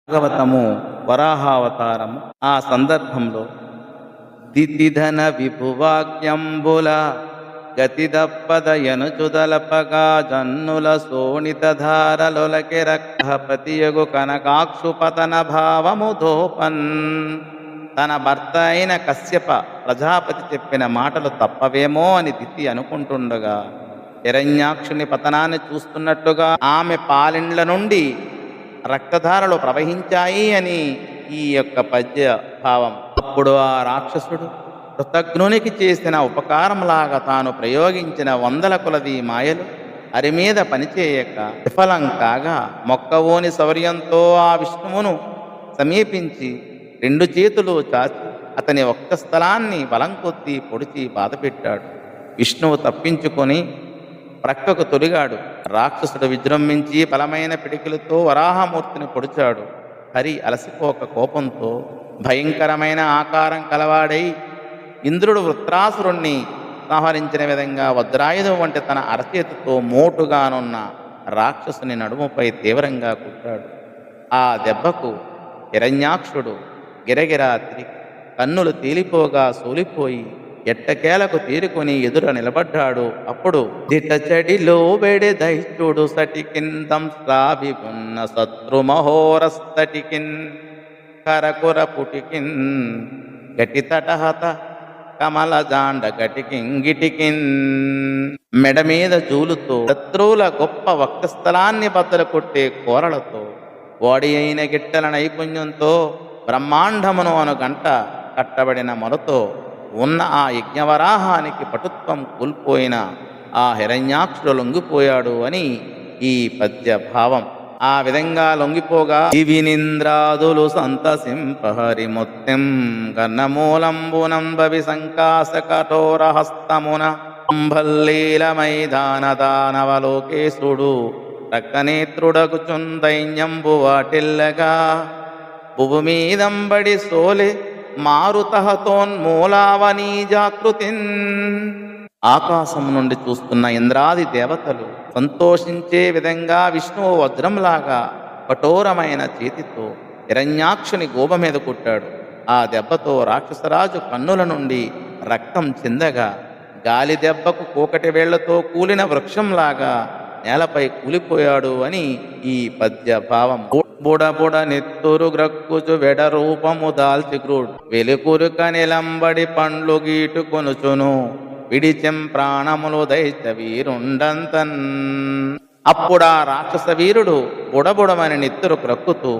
భాగవతము వరాహావతారము. ఆ సందర్భంలో దితిధన విభువాక్యంబుల గతిదప్పదయనుచుదలపగా జన్నుల శోణిత ధారలొలకి రక్తపతియగు కనకాక్షుపతన భావము దోపన్. తన భర్త అయిన కశ్యప ప్రజాపతి చెప్పిన మాటలు తప్పవేమో అని దితి అనుకుంటుండగా హిరణ్యాక్షుని పతనాన్ని చూస్తున్నట్టుగా ఆమె పాలిండ్ల నుండి రక్తధారలు ప్రవహించాయి అని ఈ యొక్క పద్య భావం. అప్పుడు ఆ రాక్షసుడు కృతజ్ఞునికి చేసిన ఉపకారంలాగా తాను ప్రయోగించిన వందల కొలది మాయలు అరి మీద పనిచేయక విఫలం కాగా మొక్కవోని శౌర్యంతో ఆ విష్ణువును సమీపించి రెండు చేతులు చాచి అతని ఒక్క స్థలాన్ని బలం కొద్దీ పొడిచి బాధపెట్టాడు. విష్ణువు తప్పించుకొని ప్రక్కకు తొలిగాడు. రాక్షసుడు విజృంభించి బలమైన పిడికిలతో వరాహమూర్తిని పొడిచాడు. హరి అలసిపోక కోపంతో భయంకరమైన ఆకారం కలవాడై ఇంద్రుడు వృత్రాసురుణ్ణి సంహరించిన విధంగా వజ్రాయుధం వంటి తన అరచేతితో మోటుగానున్న రాక్షసుని నడుముపై తీవ్రంగా కుట్టాడు. ఆ దెబ్బకు హిరణ్యాక్షుడు గిరగిరా తిరిగి కన్నులు తేలిపోగా సోలిపోయి ఎట్టకేలకు తీరుకొని ఎదుర నిలబడ్డాడు. అప్పుడు దిటచడిలో వెడి దైత్యుడు సటికిన్ దంశ్రాభి ఉన్న శత్రుమహోరస్తటికిన్ కరకుర పుటికిన్ గటితటహత కమల జాండ గటికింగిటికిన్. మెడ మీద జూలుతో శత్రువుల గొప్ప వక్షస్థలాన్ని బద్దలు కొట్టే కోరలతో వాడి అయిన గిట్టల నైపుణ్యంతో బ్రహ్మాండమును అను గంట కట్టబడిన మొలతో ఉన్న ఆ యజ్ఞవరాహానికి పటుత్వం కోల్పోయిన ఆ హిరణ్యాక్షుడు లొంగిపోయాడు అని ఈ పద్య భావం. ఆ విధంగా లొంగిపోగా దివినింద్రాదులు సంతసింపహరి మొత్తం కర్ణమూలంబునంబవి సంకాస కఠోరహస్తమున కుంభల్లీల మైదాన దానవలోకేశుడు రక్తనేత్రుడగుచున్ దైన్యంబు వాటిల్లగా భువు మీదంబడి సోలె మారుతహతోన్మూలావనీ జాగృతిన్. ఆకాశం నుండి చూస్తున్న ఇంద్రాది దేవతలు సంతోషించే విధంగా విష్ణువు వజ్రంలాగా కఠోరమైన చేతితో హిరణ్యాక్షుని గోప మీద కొట్టాడు. ఆ దెబ్బతో రాక్షసరాజు కన్నుల నుండి రక్తం చిందగా గాలి దెబ్బకు కూకటి వేళ్లతో కూలిన వృక్షంలాగా నేలపై కూలిపోయాడు అని ఈ పద్య భావం. బుడబుడ నెత్తురు గ్రక్కుచు వెడ రూపము దాల్చిగ్రుడ్ వెలుకురుక నిలంబడి పండ్లు గీటు కొనుచును విడిచెం ప్రాణములు దైత్య వీరుండంతన్. అప్పుడా రాక్షస వీరుడు బుడబుడమని నెత్తురు క్రక్కుతూ